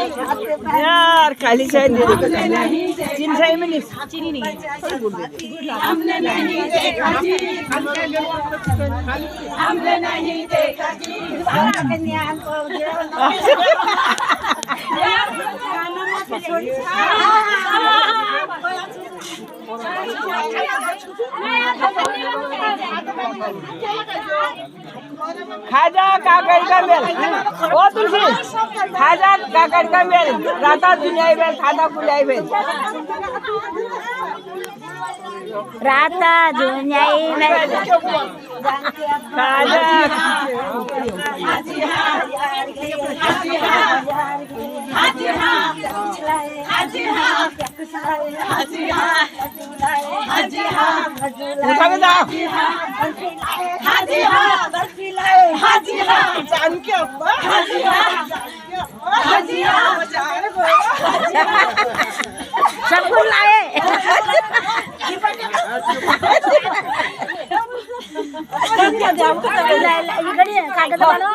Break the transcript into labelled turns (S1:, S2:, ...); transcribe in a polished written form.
S1: यार काली चाय दे दो चीनी चाय में नहीं चीनी नहीं
S2: हमने नहीं देखा जी हमने नहीं देखा जी
S1: खाजा काकड़ का मेल ओ तुलसी खाजा काकड़ का मेल राता दुनिया बेल खादा कुलाई बेल
S3: राता दुनियाई में
S1: खाजा उठा के जाओ जानकी अब्बा
S3: सब कुछ लाए कागज वाला